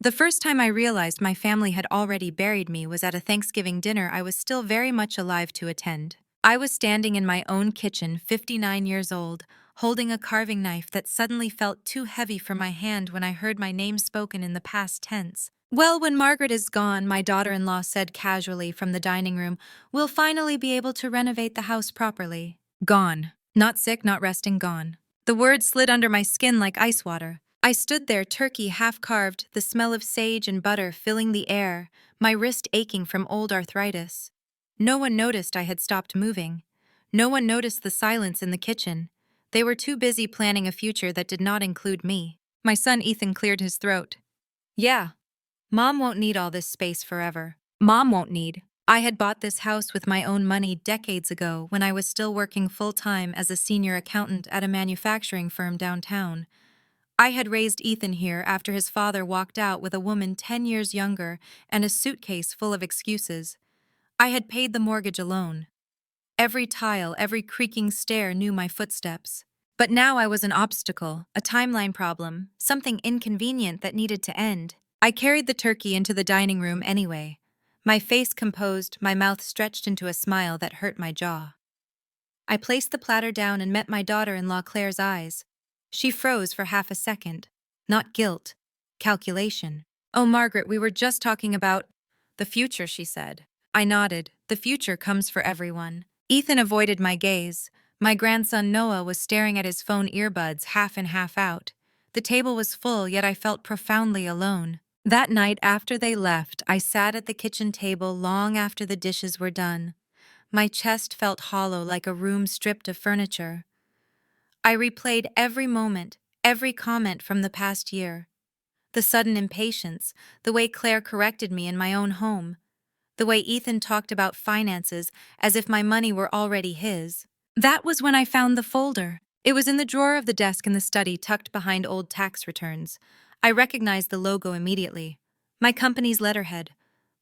The first time I realized my family had already buried me was at a Thanksgiving dinner I was still very much alive to attend. I was standing in my own kitchen, 59 years old, holding a carving knife that suddenly felt too heavy for my hand when I heard my name spoken in the past tense. "Well, when Margaret is gone," my daughter-in-law said casually from the dining room, "we'll finally be able to renovate the house properly." Gone. Not sick, not resting, gone. The words slid under my skin like ice water. I stood there, turkey half-carved, the smell of sage and butter filling the air, my wrist aching from old arthritis. No one noticed I had stopped moving. No one noticed the silence in the kitchen. They were too busy planning a future that did not include me. My son Ethan cleared his throat. "Yeah, Mom won't need all this space forever. Mom won't need." I had bought this house with my own money decades ago when I was still working full-time as a senior accountant at a manufacturing firm downtown. I had raised Ethan here after his father walked out with a woman 10 years younger and a suitcase full of excuses. I had paid the mortgage alone. Every tile, every creaking stair knew my footsteps. But now I was an obstacle, a timeline problem, something inconvenient that needed to end. I carried the turkey into the dining room anyway, my face composed, my mouth stretched into a smile that hurt my jaw. I placed the platter down and met my daughter-in-law Claire's eyes. She froze for half a second. Not guilt, calculation. "Oh, Margaret, we were just talking about the future," she said. I nodded. The future comes for everyone. Ethan avoided my gaze. My grandson Noah was staring at his phone, earbuds half in, half out. The table was full, yet I felt profoundly alone. That night after they left, I sat at the kitchen table long after the dishes were done. My chest felt hollow like a room stripped of furniture. I replayed every moment, every comment from the past year. The sudden impatience, the way Claire corrected me in my own home, the way Ethan talked about finances as if my money were already his. That was when I found the folder. It was in the drawer of the desk in the study, tucked behind old tax returns. I recognized the logo immediately. My company's letterhead.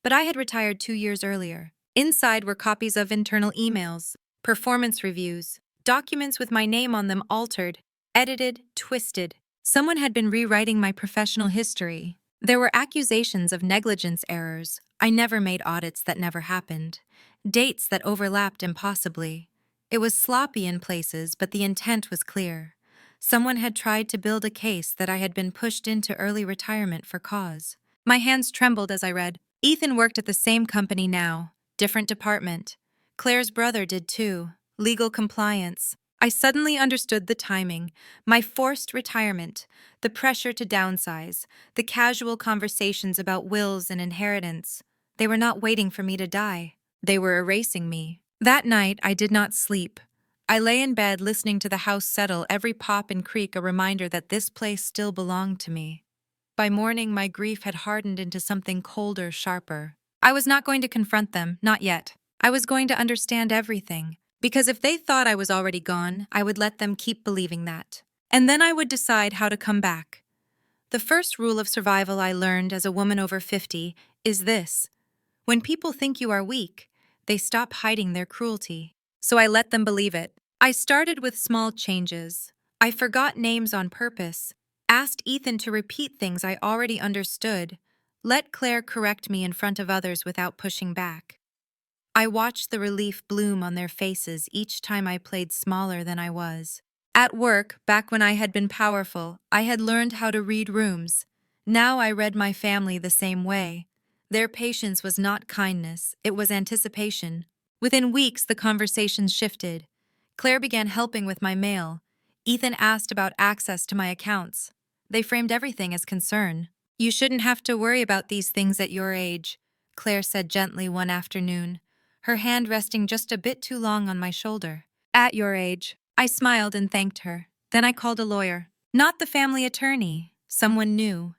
But I had retired 2 years earlier. Inside were copies of internal emails, performance reviews, documents with my name on them altered, edited, twisted. Someone had been rewriting my professional history. There were accusations of negligence errors. I never made audits that never happened. Dates that overlapped impossibly. It was sloppy in places, but the intent was clear. Someone had tried to build a case that I had been pushed into early retirement for cause. My hands trembled as I read. Ethan worked at the same company now, different department. Claire's brother did too, legal compliance. I suddenly understood the timing, my forced retirement, the pressure to downsize, the casual conversations about wills and inheritance. They were not waiting for me to die. They were erasing me. That night, I did not sleep. I lay in bed listening to the house settle, every pop and creak a reminder that this place still belonged to me. By morning, my grief had hardened into something colder, sharper. I was not going to confront them, not yet. I was going to understand everything. Because if they thought I was already gone, I would let them keep believing that. And then I would decide how to come back. The first rule of survival I learned as a woman over 50 is this: when people think you are weak, they stop hiding their cruelty. So I let them believe it. I started with small changes. I forgot names on purpose, asked Ethan to repeat things I already understood, let Claire correct me in front of others without pushing back. I watched the relief bloom on their faces each time I played smaller than I was. At work, back when I had been powerful, I had learned how to read rooms. Now I read my family the same way. Their patience was not kindness, it was anticipation. Within weeks, the conversations shifted. Claire began helping with my mail. Ethan asked about access to my accounts. They framed everything as concern. "You shouldn't have to worry about these things at your age," Claire said gently one afternoon, her hand resting just a bit too long on my shoulder. "At your age." I smiled and thanked her. Then I called a lawyer. Not the family attorney, someone new.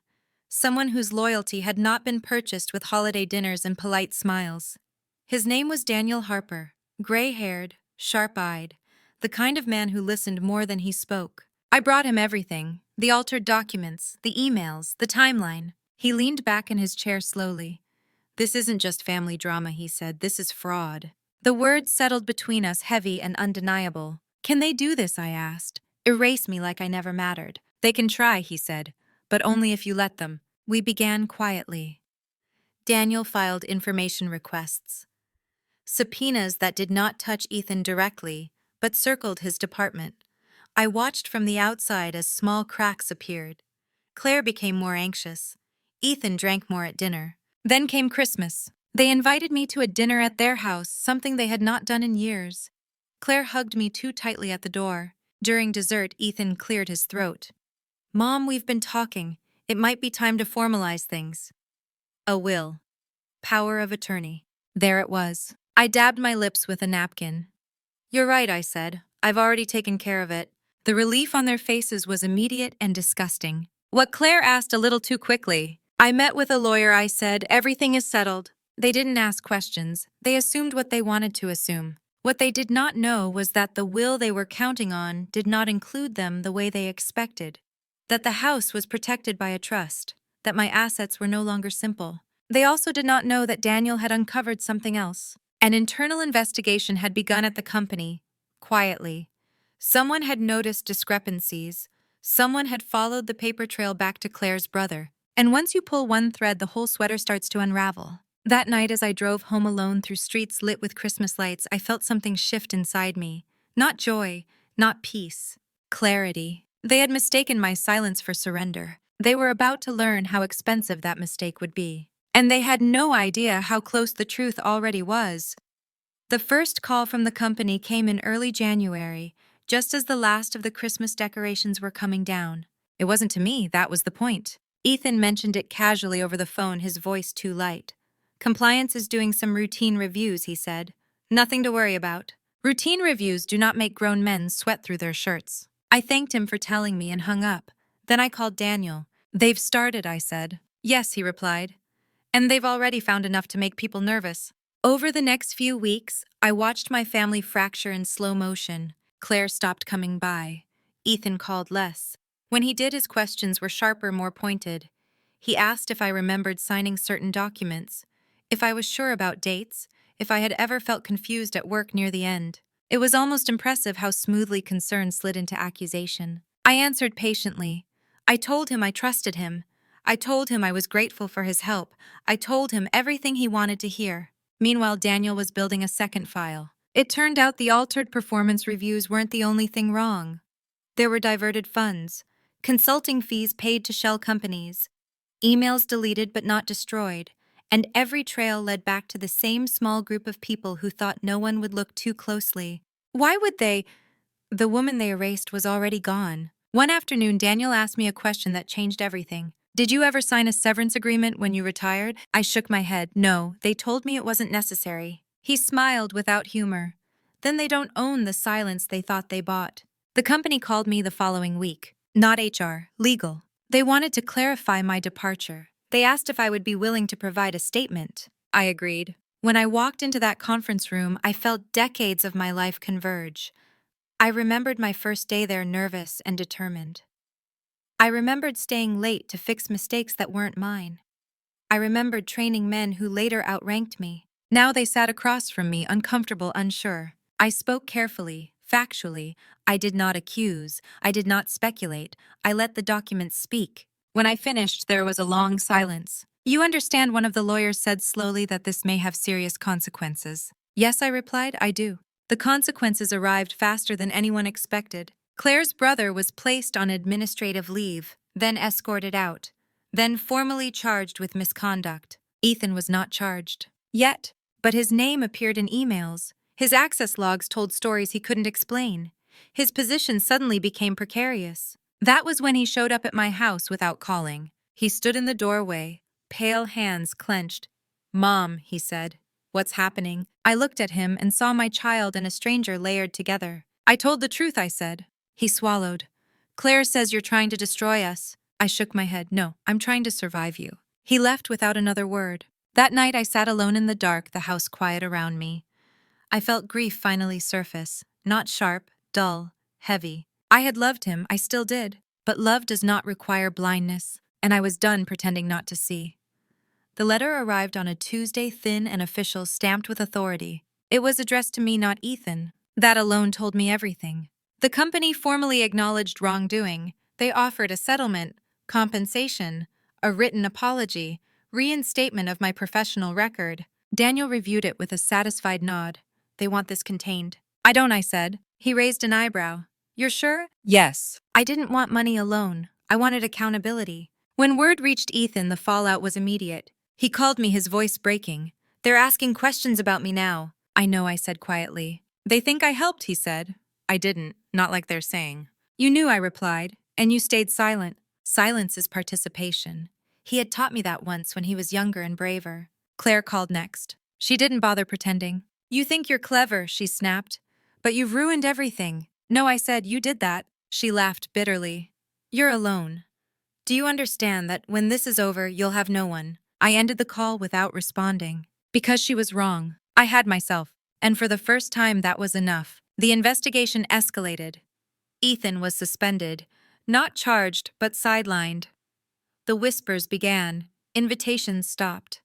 Someone whose loyalty had not been purchased with holiday dinners and polite smiles. His name was Daniel Harper, gray-haired, sharp-eyed, the kind of man who listened more than he spoke. I brought him everything: the altered documents, the emails, the timeline. He leaned back in his chair slowly. "This isn't just family drama," he said. "This is fraud." The words settled between us, heavy and undeniable. "Can they do this?" I asked. "Erase me like I never mattered." "They can try," he said, "but only if you let them." We began quietly. Daniel filed information requests, subpoenas that did not touch Ethan directly, but circled his department. I watched from the outside as small cracks appeared. Claire became more anxious. Ethan drank more at dinner. Then came Christmas. They invited me to a dinner at their house, something they had not done in years. Claire hugged me too tightly at the door. During dessert, Ethan cleared his throat. "Mom, we've been talking. It might be time to formalize things." A will. Power of attorney. There it was. I dabbed my lips with a napkin. "You're right," I said. "I've already taken care of it." The relief on their faces was immediate and disgusting. What Claire asked a little too quickly. "I met with a lawyer," I said. "Everything is settled." They didn't ask questions. They assumed what they wanted to assume. What they did not know was that the will they were counting on did not include them the way they expected. That the house was protected by a trust. That my assets were no longer simple. They also did not know that Daniel had uncovered something else. An internal investigation had begun at the company, quietly. Someone had noticed discrepancies. Someone had followed the paper trail back to Claire's brother. And once you pull one thread, the whole sweater starts to unravel. That night, as I drove home alone through streets lit with Christmas lights, I felt something shift inside me. Not joy, not peace. Clarity. They had mistaken my silence for surrender. They were about to learn how expensive that mistake would be. And they had no idea how close the truth already was. The first call from the company came in early January, just as the last of the Christmas decorations were coming down. It wasn't to me, that was the point. Ethan mentioned it casually over the phone, his voice too light. "Compliance is doing some routine reviews," he said. "Nothing to worry about. Routine reviews do not make grown men sweat through their shirts." I thanked him for telling me and hung up. Then I called Daniel. "They've started," I said. "Yes," he replied. "And they've already found enough to make people nervous." Over the next few weeks, I watched my family fracture in slow motion. Claire stopped coming by. Ethan called less. When he did, his questions were sharper, more pointed. He asked if I remembered signing certain documents, if I was sure about dates, if I had ever felt confused at work near the end. It was almost impressive how smoothly concern slid into accusation. I answered patiently. I told him I trusted him. I told him I was grateful for his help. I told him everything he wanted to hear. Meanwhile, Daniel was building a second file. It turned out the altered performance reviews weren't the only thing wrong. There were diverted funds, consulting fees paid to shell companies, emails deleted but not destroyed, and every trail led back to the same small group of people who thought no one would look too closely. Why would they? The woman they erased was already gone. One afternoon, Daniel asked me a question that changed everything. "Did you ever sign a severance agreement when you retired?" I shook my head. "No, they told me it wasn't necessary." He smiled without humor. "Then they don't own the silence they thought they bought." The company called me the following week. Not HR, legal. They wanted to clarify my departure. They asked if I would be willing to provide a statement. I agreed. When I walked into that conference room, I felt decades of my life converge. I remembered my first day there, nervous and determined. I remembered staying late to fix mistakes that weren't mine. I remembered training men who later outranked me. Now they sat across from me, uncomfortable, unsure. I spoke carefully, factually. I did not accuse. I did not speculate. I let the documents speak. When I finished, there was a long silence. "You understand," one of the lawyers said slowly, "that this may have serious consequences." "Yes," I replied, "I do." The consequences arrived faster than anyone expected. Claire's brother was placed on administrative leave, then escorted out, then formally charged with misconduct. Ethan was not charged yet, but his name appeared in emails. His access logs told stories he couldn't explain. His position suddenly became precarious. That was when he showed up at my house without calling. He stood in the doorway, pale hands clenched. "Mom," he said, "what's happening?" I looked at him and saw my child and a stranger layered together. "I told the truth," I said. He swallowed. "Claire says you're trying to destroy us." I shook my head. "No, I'm trying to survive you." He left without another word. That night I sat alone in the dark, the house quiet around me. I felt grief finally surface, not sharp, dull, heavy. I had loved him, I still did, but love does not require blindness, and I was done pretending not to see. The letter arrived on a Tuesday, thin and official, stamped with authority. It was addressed to me, not Ethan. That alone told me everything. The company formally acknowledged wrongdoing. They offered a settlement, compensation, a written apology, reinstatement of my professional record. Daniel reviewed it with a satisfied nod. They want this contained. I don't, I said. He raised an eyebrow. You're sure? Yes. I didn't want money alone. I wanted accountability. When word reached Ethan, the fallout was immediate. He called me, his voice breaking. They're asking questions about me now. I know, I said quietly. They think I helped, he said. I didn't, not like they're saying. You knew, I replied, and you stayed silent. Silence is participation. He had taught me that once when he was younger and braver. Claire called next. She didn't bother pretending. You think you're clever, she snapped. But you've ruined everything. No, I said, you did that. She laughed bitterly. You're alone. Do you understand that when this is over, you'll have no one? I ended the call without responding. Because she was wrong. I had myself. And for the first time, that was enough. The investigation escalated. Ethan was suspended. Not charged, but sidelined. The whispers began. Invitations stopped.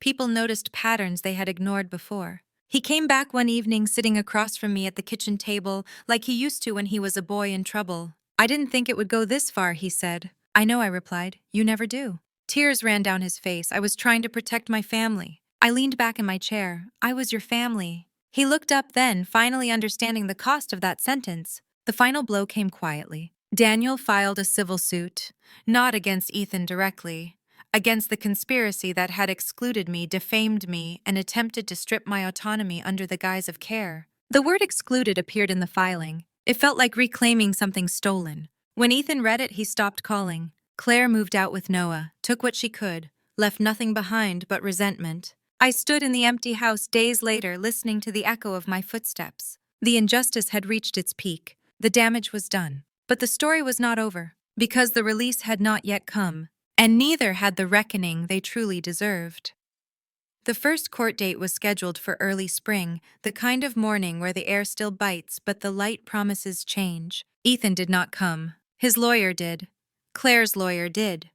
People noticed patterns they had ignored before. He came back one evening sitting across from me at the kitchen table like he used to when he was a boy in trouble. I didn't think it would go this far, he said. I know, I replied. You never do. Tears ran down his face. I was trying to protect my family. I leaned back in my chair. I was your family. He looked up then, finally understanding the cost of that sentence. The final blow came quietly. Daniel filed a civil suit, not against Ethan directly, against the conspiracy that had excluded me, defamed me, and attempted to strip my autonomy under the guise of care. The word excluded appeared in the filing. It felt like reclaiming something stolen. When Ethan read it, he stopped calling. Claire moved out with Noah, took what she could, left nothing behind but resentment. I stood in the empty house days later, listening to the echo of my footsteps. The injustice had reached its peak. The damage was done. But the story was not over, because the release had not yet come, and neither had the reckoning they truly deserved. The first court date was scheduled for early spring, the kind of morning where the air still bites but the light promises change. Ethan did not come. His lawyer did. Claire's lawyer did.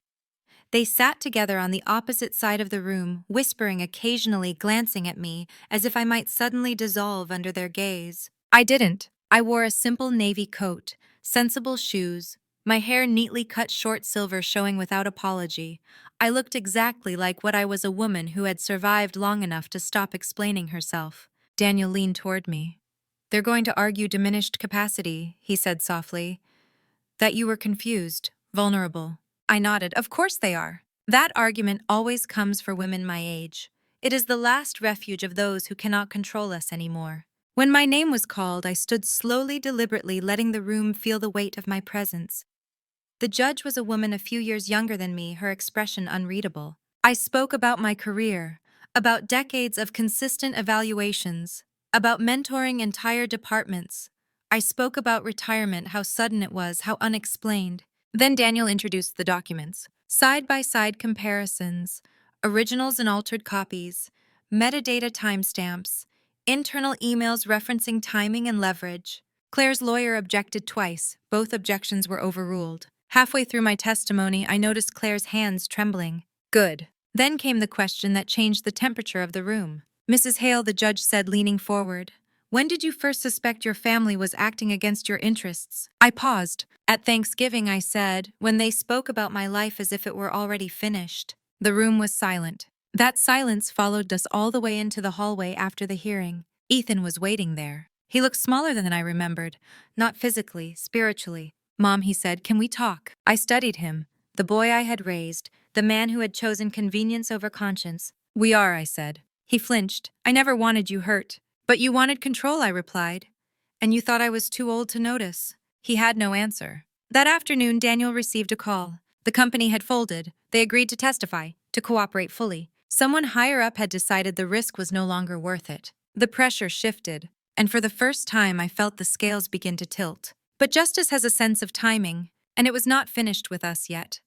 They sat together on the opposite side of the room, whispering, occasionally glancing at me, as if I might suddenly dissolve under their gaze. I didn't. I wore a simple navy coat, sensible shoes, my hair neatly cut short silver showing without apology. I looked exactly like what I was, a woman who had survived long enough to stop explaining herself. Daniel leaned toward me. They're going to argue diminished capacity, he said softly. That you were confused, vulnerable. I nodded. Of course they are. That argument always comes for women my age. It is the last refuge of those who cannot control us anymore. When my name was called, I stood slowly, deliberately, letting the room feel the weight of my presence. The judge was a woman a few years younger than me, her expression unreadable. I spoke about my career, about decades of consistent evaluations, about mentoring entire departments. I spoke about retirement, how sudden it was, how unexplained. Then Daniel introduced the documents. Side-by-side comparisons, originals and altered copies, metadata timestamps, internal emails referencing timing and leverage. Claire's lawyer objected twice. Both objections were overruled. Halfway through my testimony, I noticed Claire's hands trembling. Good. Then came the question that changed the temperature of the room. Mrs. Hale, the judge said, leaning forward, when did you first suspect your family was acting against your interests? I paused. At Thanksgiving, I said, when they spoke about my life as if it were already finished. The room was silent. That silence followed us all the way into the hallway after the hearing. Ethan was waiting there. He looked smaller than I remembered, not physically, spiritually. Mom, he said, can we talk? I studied him, the boy I had raised, the man who had chosen convenience over conscience. We are, I said. He flinched. I never wanted you hurt. But you wanted control, I replied. And you thought I was too old to notice. He had no answer. That afternoon, Daniel received a call. The company had folded. They agreed to testify, to cooperate fully. Someone higher up had decided the risk was no longer worth it. The pressure shifted, and for the first time I felt the scales begin to tilt. But justice has a sense of timing, and it was not finished with us yet.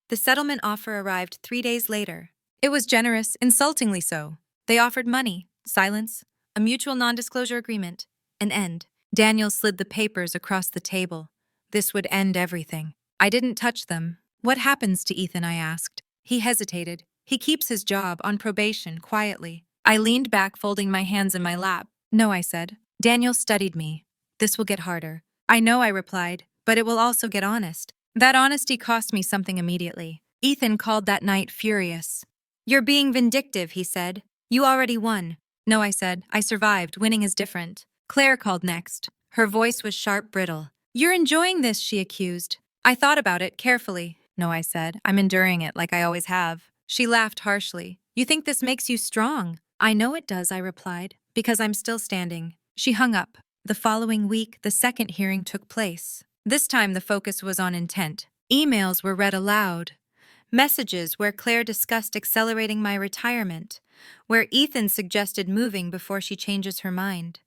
The settlement offer arrived 3 days later. It was generous, insultingly so. They offered money, silence, a mutual non-disclosure agreement, an end. Daniel slid the papers across the table. This would end everything. I didn't touch them. What happens to Ethan, I asked. He hesitated. He keeps his job, on probation, quietly. I leaned back, folding my hands in my lap. No, I said. Daniel studied me. This will get harder. I know, I replied, but it will also get honest. That honesty cost me something immediately. Ethan called that night furious. "You're being vindictive," he said. "You already won." "No," I said. "I survived. Winning is different." Claire called next. Her voice was sharp, brittle. "You're enjoying this," she accused. I thought about it carefully. "No," I said. "I'm enduring it like I always have." She laughed harshly. "You think this makes you strong?" "I know it does," I replied, "because I'm still standing." She hung up. The following week, the second hearing took place. This time, the focus was on intent. Emails were read aloud. Messages where Claire discussed accelerating my retirement, where Ethan suggested moving before she changes her mind,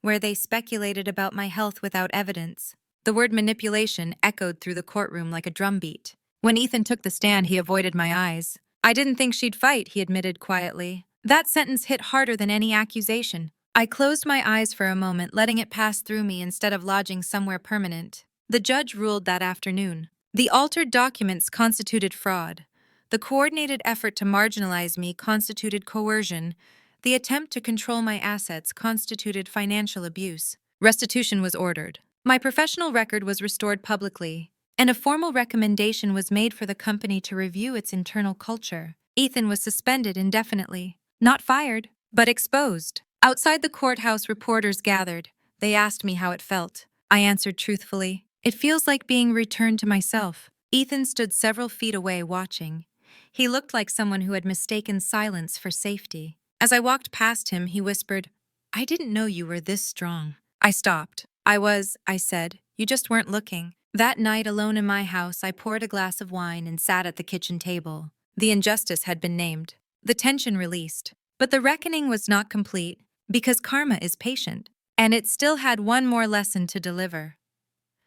where they speculated about my health without evidence. The word manipulation echoed through the courtroom like a drumbeat. When Ethan took the stand, he avoided my eyes. "I didn't think she'd fight," he admitted quietly. That sentence hit harder than any accusation. I closed my eyes for a moment, letting it pass through me instead of lodging somewhere permanent. The judge ruled that afternoon. The altered documents constituted fraud. The coordinated effort to marginalize me constituted coercion. The attempt to control my assets constituted financial abuse. Restitution was ordered. My professional record was restored publicly, and a formal recommendation was made for the company to review its internal culture. Ethan was suspended indefinitely. Not fired, but exposed. Outside the courthouse, reporters gathered. They asked me how it felt. I answered truthfully, "It feels like being returned to myself." Ethan stood several feet away watching. He looked like someone who had mistaken silence for safety. As I walked past him, he whispered, "I didn't know you were this strong." I stopped. I said. "You just weren't looking." That night, alone in my house, I poured a glass of wine and sat at the kitchen table. The injustice had been named. The tension released. But the reckoning was not complete, because karma is patient, and it still had one more lesson to deliver.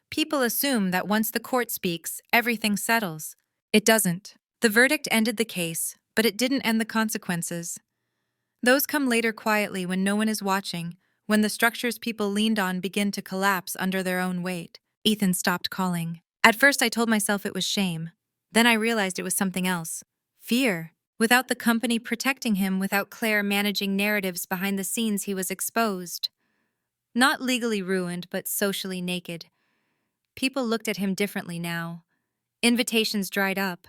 People assume that once the court speaks, everything settles. It doesn't. The verdict ended the case, but it didn't end the consequences. Those come later quietly when no one is watching, when the structures people leaned on begin to collapse under their own weight. Ethan stopped calling. At first I told myself it was shame. Then I realized it was something else. Fear. Without the company protecting him, without Claire managing narratives behind the scenes, he was exposed. Not legally ruined, but socially naked. People looked at him differently now. Invitations dried up.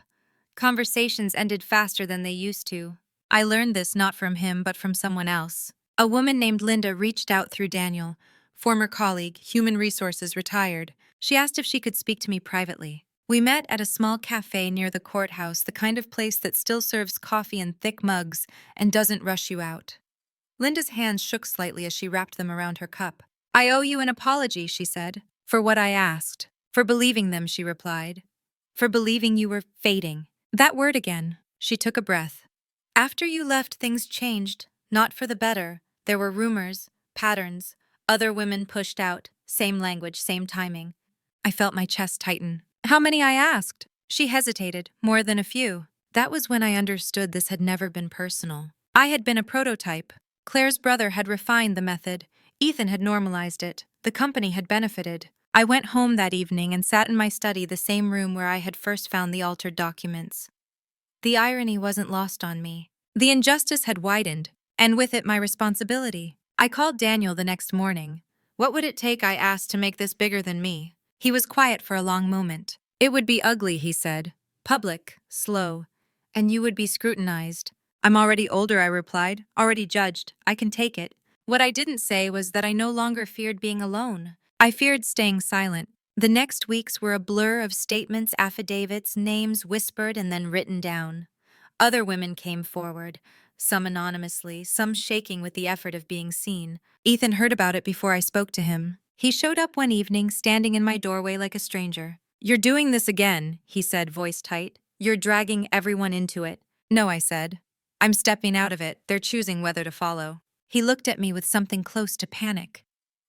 Conversations ended faster than they used to. I learned this not from him, but from someone else. A woman named Linda reached out through Daniel, former colleague, human resources, retired. She asked if she could speak to me privately. We met at a small cafe near the courthouse, the kind of place that still serves coffee in thick mugs and doesn't rush you out. Linda's hands shook slightly as she wrapped them around her cup. "I owe you an apology," she said. "For what I asked. For believing them," she replied. "For believing you were fading." That word again. She took a breath. "After you left, things changed. Not for the better. There were rumors, patterns. Other women pushed out. Same language, same timing." I felt my chest tighten. "How many?" I asked. She hesitated. "More than a few." That was when I understood this had never been personal. I had been a prototype. Claire's brother had refined the method. Ethan had normalized it. The company had benefited. I went home that evening and sat in my study, the same room where I had first found the altered documents. The irony wasn't lost on me. The injustice had widened, and with it my responsibility. I called Daniel the next morning. "What would it take," I asked, "to make this bigger than me?" He was quiet for a long moment. "It would be ugly," he said. "Public, slow, and you would be scrutinized." "I'm already older," I replied. "Already judged. I can take it." What I didn't say was that I no longer feared being alone. I feared staying silent. The next weeks were a blur of statements, affidavits, names whispered and then written down. Other women came forward, some anonymously, some shaking with the effort of being seen. Ethan heard about it before I spoke to him. He showed up one evening, standing in my doorway like a stranger. "You're doing this again," he said, voice tight. "You're dragging everyone into it." "No," I said. "I'm stepping out of it. They're choosing whether to follow." He looked at me with something close to panic.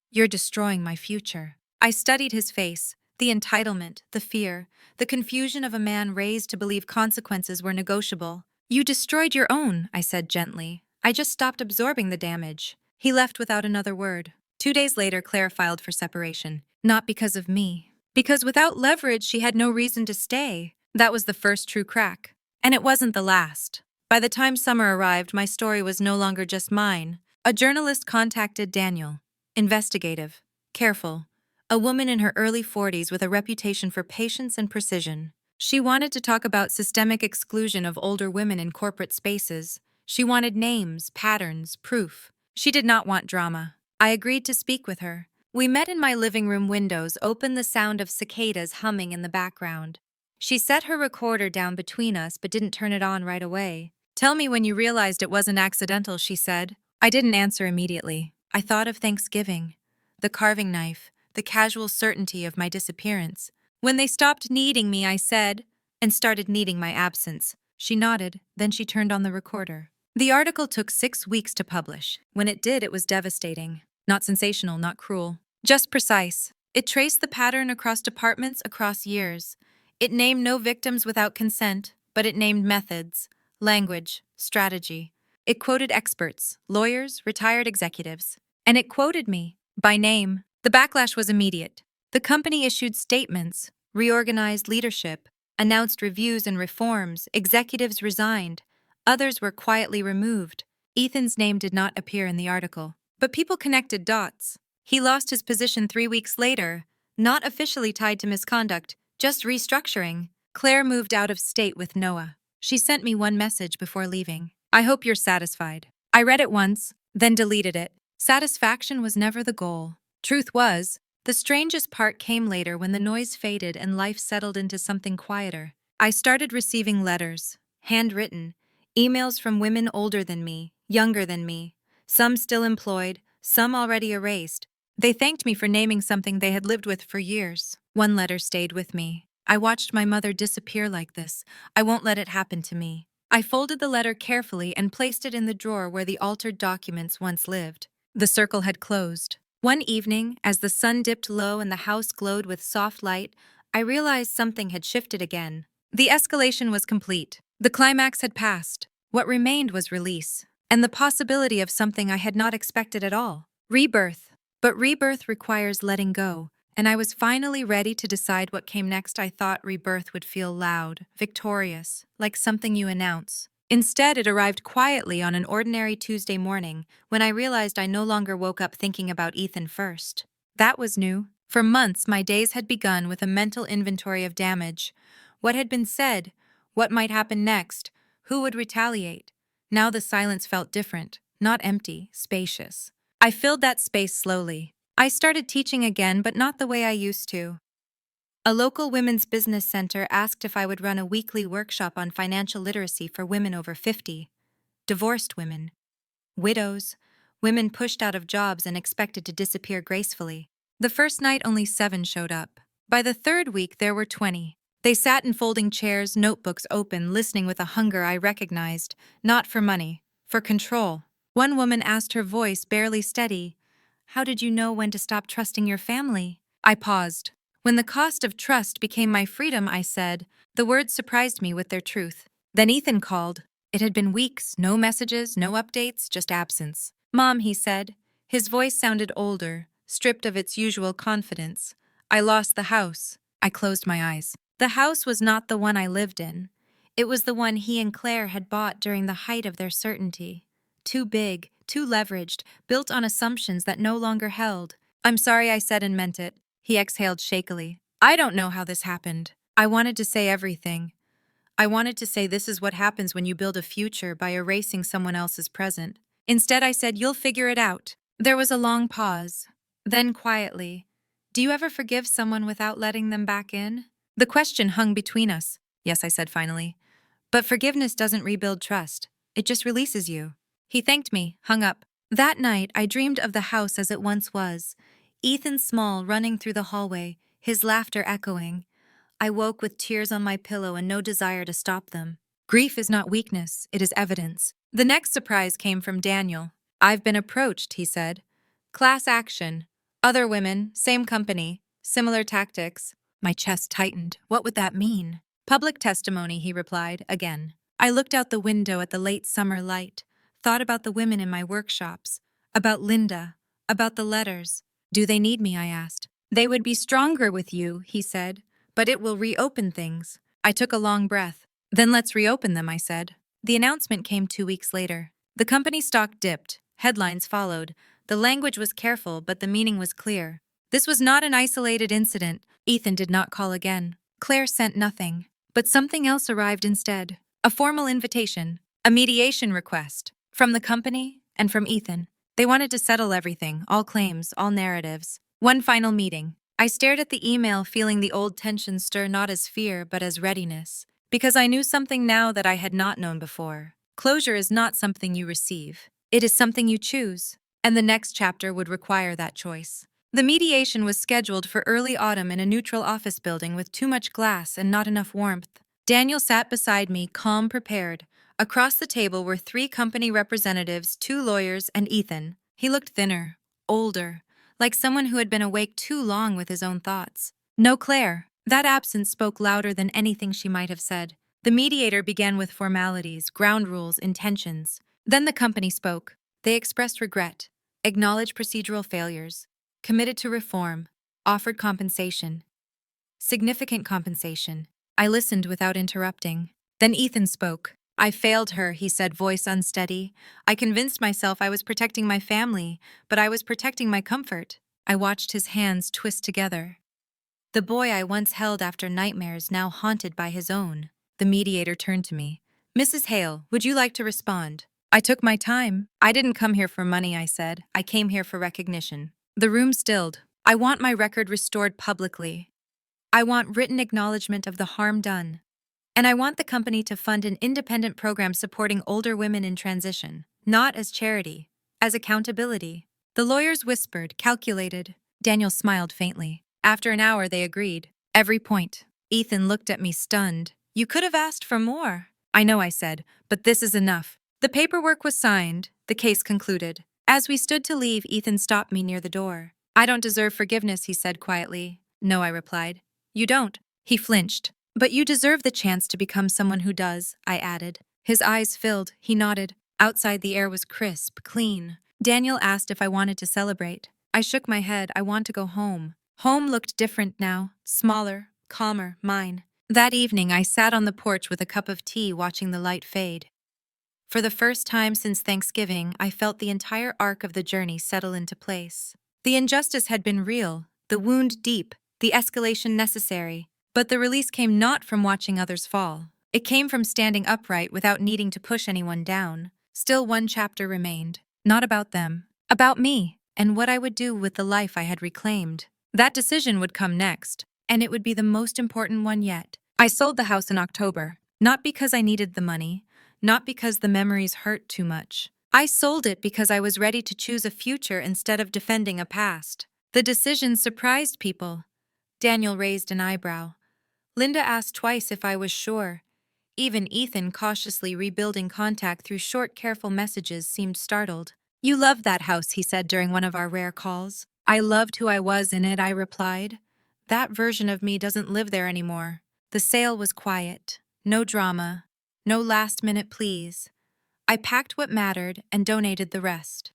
"You're destroying my future." I studied his face, the entitlement, the fear, the confusion of a man raised to believe consequences were negotiable. "You destroyed your own," I said gently. "I just stopped absorbing the damage." He left without another word. 2 days later, Claire filed for separation. Not because of me. Because without leverage, she had no reason to stay. That was the first true crack. And it wasn't the last. By the time summer arrived, my story was no longer just mine. A journalist contacted Daniel. Investigative. Careful. A woman in her early 40s with a reputation for patience and precision. She wanted to talk about systemic exclusion of older women in corporate spaces. She wanted names, patterns, proof. She did not want drama. I agreed to speak with her. We met in my living room windows, open the sound of cicadas humming in the background. She set her recorder down between us but didn't turn it on right away. "Tell me when you realized it wasn't accidental," she said. I didn't answer immediately. I thought of Thanksgiving, the carving knife, the casual certainty of my disappearance. When they stopped needing me, I said, and started needing my absence. She nodded, then she turned on the recorder. The article took 6 weeks to publish. When it did, it was devastating. Not sensational, not cruel. Just precise. It traced the pattern across departments, across years. It named no victims without consent, but it named methods, language, strategy. It quoted experts, lawyers, retired executives. And it quoted me, by name. The backlash was immediate. The company issued statements, reorganized leadership, announced reviews and reforms, executives resigned, others were quietly removed. Ethan's name did not appear in the article. But people connected dots. He lost his position 3 weeks later, not officially tied to misconduct, just restructuring. Claire moved out of state with Noah. She sent me one message before leaving. "I hope you're satisfied." I read it once, then deleted it. Satisfaction was never the goal. Truth was, the strangest part came later when the noise faded and life settled into something quieter. I started receiving letters, handwritten, emails from women older than me, younger than me, some still employed, some already erased. They thanked me for naming something they had lived with for years. One letter stayed with me. "I watched my mother disappear like this. I won't let it happen to me." I folded the letter carefully and placed it in the drawer where the altered documents once lived. The circle had closed. One evening, as the sun dipped low and the house glowed with soft light, I realized something had shifted again. The escalation was complete. The climax had passed. What remained was release, and the possibility of something I had not expected at all. Rebirth. But rebirth requires letting go, and I was finally ready to decide what came next. I thought rebirth would feel loud, victorious, like something you announce. Instead, it arrived quietly on an ordinary Tuesday morning when I realized I no longer woke up thinking about Ethan first. That was new. For months, my days had begun with a mental inventory of damage. What had been said? What might happen next? Who would retaliate? Now the silence felt different, not empty, spacious. I filled that space slowly. I started teaching again, but not the way I used to. A local women's business center asked if I would run a weekly workshop on financial literacy for women over 50, divorced women, widows, women pushed out of jobs and expected to disappear gracefully. The first night, only 7 showed up. By the third week, there were 20. They sat in folding chairs, notebooks open, listening with a hunger I recognized, not for money, for control. One woman asked, her voice barely steady, "How did you know when to stop trusting your family?" I paused. When the cost of trust became my freedom, I said. The words surprised me with their truth. Then Ethan called. It had been weeks, no messages, no updates, just absence. "Mom," he said. His voice sounded older, stripped of its usual confidence. "I lost the house." I closed my eyes. The house was not the one I lived in. It was the one he and Claire had bought during the height of their certainty. Too big, too leveraged, built on assumptions that no longer held. "I'm sorry," I said and meant it. He exhaled shakily. "I don't know how this happened." I wanted to say everything. I wanted to say this is what happens when you build a future by erasing someone else's present. Instead, I said, "You'll figure it out." There was a long pause. Then quietly, "Do you ever forgive someone without letting them back in?" The question hung between us. "Yes," I said finally. "But forgiveness doesn't rebuild trust. It just releases you." He thanked me, hung up. That night, I dreamed of the house as it once was. Ethan Small running through the hallway, his laughter echoing. I woke with tears on my pillow and no desire to stop them. Grief is not weakness, it is evidence. The next surprise came from Daniel. "I've been approached," he said. "Class action. Other women, same company, similar tactics." My chest tightened. What would that mean? "Public testimony," he replied, again. I looked out the window at the late summer light, thought about the women in my workshops, about Linda, about the letters. "Do they need me?" I asked. "They would be stronger with you," he said, "but it will reopen things." I took a long breath. "Then let's reopen them," I said. The announcement came 2 weeks later. The company stock dipped. Headlines followed. The language was careful, but the meaning was clear. This was not an isolated incident. Ethan did not call again. Claire sent nothing. But something else arrived instead. A formal invitation, a mediation request, from the company and from Ethan. They wanted to settle everything, all claims, all narratives. One final meeting. I stared at the email, feeling the old tension stir not as fear, but as readiness. Because I knew something now that I had not known before. Closure is not something you receive. It is something you choose. And the next chapter would require that choice. The mediation was scheduled for early autumn in a neutral office building with too much glass and not enough warmth. Daniel sat beside me, calm, prepared. Across the table were 3 company representatives, 2 lawyers, and Ethan. He looked thinner, older, like someone who had been awake too long with his own thoughts. No Claire. That absence spoke louder than anything she might have said. The mediator began with formalities, ground rules, intentions. Then the company spoke. They expressed regret, acknowledged procedural failures, committed to reform, offered compensation. Significant compensation. I listened without interrupting. Then Ethan spoke. I failed her, he said, voice unsteady. I convinced myself I was protecting my family, but I was protecting my comfort. I watched his hands twist together. The boy I once held after nightmares now haunted by his own. The mediator turned to me. Mrs. Hale, would you like to respond? I took my time. I didn't come here for money, I said. I came here for recognition. The room stilled. I want my record restored publicly. I want written acknowledgement of the harm done. And I want the company to fund an independent program supporting older women in transition, not as charity, as accountability. The lawyers whispered, calculated. Daniel smiled faintly. After an hour, they agreed. Every point. Ethan looked at me stunned. You could have asked for more. I know, I said, but this is enough. The paperwork was signed. The case concluded. As we stood to leave, Ethan stopped me near the door. I don't deserve forgiveness, he said quietly. No, I replied. You don't. He flinched. But you deserve the chance to become someone who does, I added. His eyes filled. He nodded. Outside the air was crisp, clean. Daniel asked if I wanted to celebrate. I shook my head. I want to go home. Home looked different now. Smaller, calmer, mine. That evening, I sat on the porch with a cup of tea watching the light fade. For the first time since Thanksgiving, I felt the entire arc of the journey settle into place. The injustice had been real, the wound deep, the escalation necessary. But the release came not from watching others fall. It came from standing upright without needing to push anyone down. Still one chapter remained. Not about them. About me, and what I would do with the life I had reclaimed. That decision would come next, and it would be the most important one yet. I sold the house in October, not because I needed the money, not because the memories hurt too much. I sold it because I was ready to choose a future instead of defending a past. The decision surprised people. Daniel raised an eyebrow. Linda asked twice if I was sure. Even Ethan, cautiously rebuilding contact through short, careful messages, seemed startled. You loved that house, he said during one of our rare calls. I loved who I was in it, I replied. That version of me doesn't live there anymore. The sale was quiet. No drama. No last-minute pleas. I packed what mattered and donated the rest.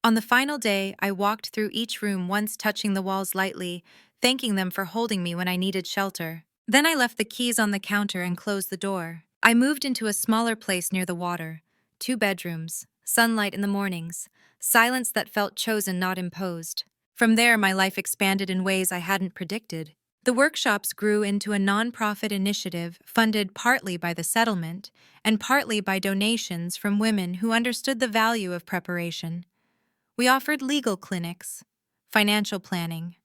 On the final day, I walked through each room, once touching the walls lightly, thanking them for holding me when I needed shelter. Then I left the keys on the counter and closed the door. I moved into a smaller place near the water. 2 bedrooms, sunlight in the mornings, silence that felt chosen, not imposed. From there, my life expanded in ways I hadn't predicted. The workshops grew into a nonprofit initiative funded partly by the settlement and partly by donations from women who understood the value of preparation. We offered legal clinics, financial planning,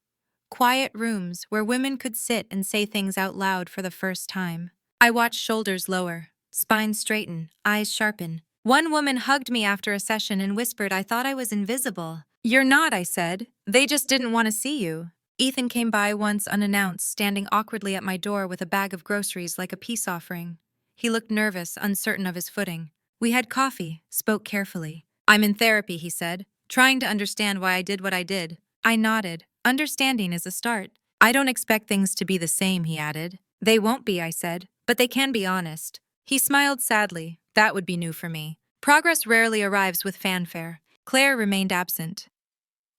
quiet rooms where women could sit and say things out loud for the first time. I watched shoulders lower, spines straighten, eyes sharpen. One woman hugged me after a session and whispered I thought I was invisible. You're not, I said. They just didn't want to see you. Ethan came by once unannounced, standing awkwardly at my door with a bag of groceries like a peace offering. He looked nervous, uncertain of his footing. We had coffee, spoke carefully. I'm in therapy, he said, trying to understand why I did what I did. I nodded. Understanding is a start. I don't expect things to be the same, he added. They won't be, I said, but they can be honest. He smiled sadly. That would be new for me. Progress rarely arrives with fanfare. Claire remained absent.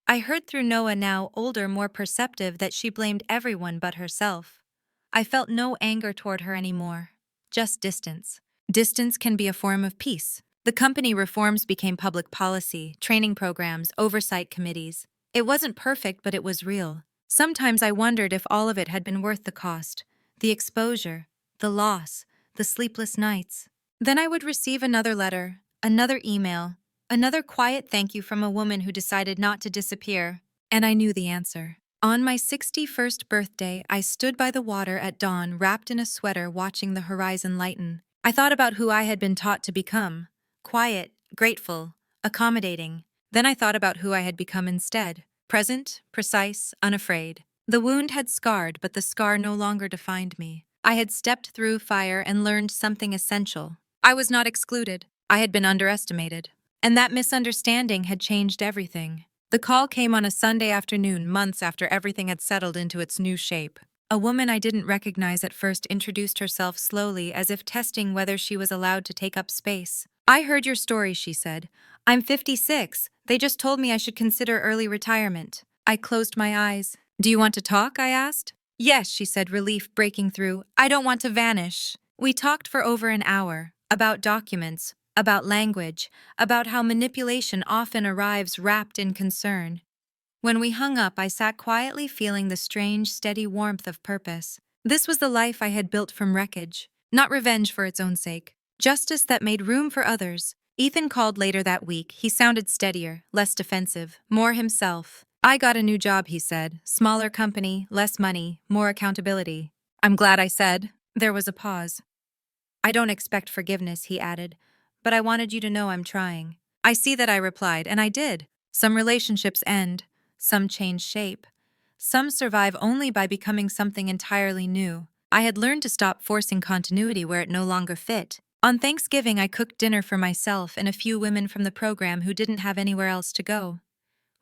I heard through Noah, now older, more perceptive, that she blamed everyone but herself. I felt no anger toward her anymore, just distance. Distance can be a form of peace. The company reforms became public policy, training programs, oversight committees. It wasn't perfect, but it was real. Sometimes I wondered if all of it had been worth the cost, the exposure, the loss, the sleepless nights. Then I would receive another letter, another email, another quiet thank you from a woman who decided not to disappear. And I knew the answer. On my 61st birthday, I stood by the water at dawn, wrapped in a sweater, watching the horizon lighten. I thought about who I had been taught to become: quiet, grateful, accommodating. Then I thought about who I had become instead: present, precise, unafraid. The wound had scarred, but the scar no longer defined me. I had stepped through fire and learned something essential. I was not excluded. I had been underestimated. And that misunderstanding had changed everything. The call came on a Sunday afternoon, months after everything had settled into its new shape. A woman I didn't recognize at first introduced herself slowly, as if testing whether she was allowed to take up space. "I heard your story," she said. "I'm 56. They just told me I should consider early retirement." I closed my eyes. "Do you want to talk?" I asked. "Yes," she said, relief breaking through. "I don't want to vanish." We talked for over an hour, about documents, about language, about how manipulation often arrives wrapped in concern. When we hung up, I sat quietly, feeling the strange, steady warmth of purpose. This was the life I had built from wreckage, not revenge for its own sake, justice that made room for others. Ethan called later that week. He sounded steadier, less defensive, more himself. "I got a new job," he said. "Smaller company, less money, more accountability." "I'm glad," I said. There was a pause. "I don't expect forgiveness," he added, "but I wanted you to know I'm trying." "I see that," I replied, and I did. Some relationships end, some change shape, some survive only by becoming something entirely new. I had learned to stop forcing continuity where it no longer fit. On Thanksgiving, I cooked dinner for myself and a few women from the program who didn't have anywhere else to go.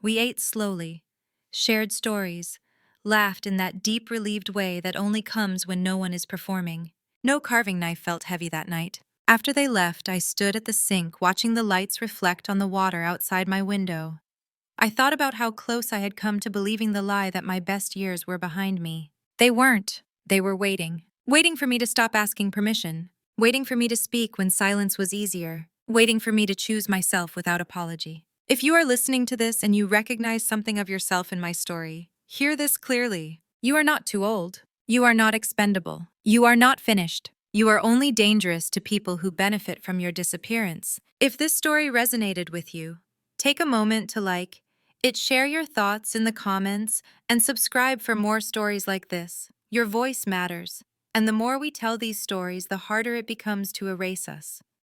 We ate slowly, shared stories, laughed in that deep, relieved way that only comes when no one is performing. No carving knife felt heavy that night. After they left, I stood at the sink, watching the lights reflect on the water outside my window. I thought about how close I had come to believing the lie that my best years were behind me. They weren't. They were waiting. Waiting for me to stop asking permission. Waiting for me to speak when silence was easier. Waiting for me to choose myself without apology. If you are listening to this and you recognize something of yourself in my story, hear this clearly. You are not too old. You are not expendable. You are not finished. You are only dangerous to people who benefit from your disappearance. If this story resonated with you, take a moment to like it, share your thoughts in the comments, and subscribe for more stories like this. Your voice matters, and the more we tell these stories, the harder it becomes to erase us.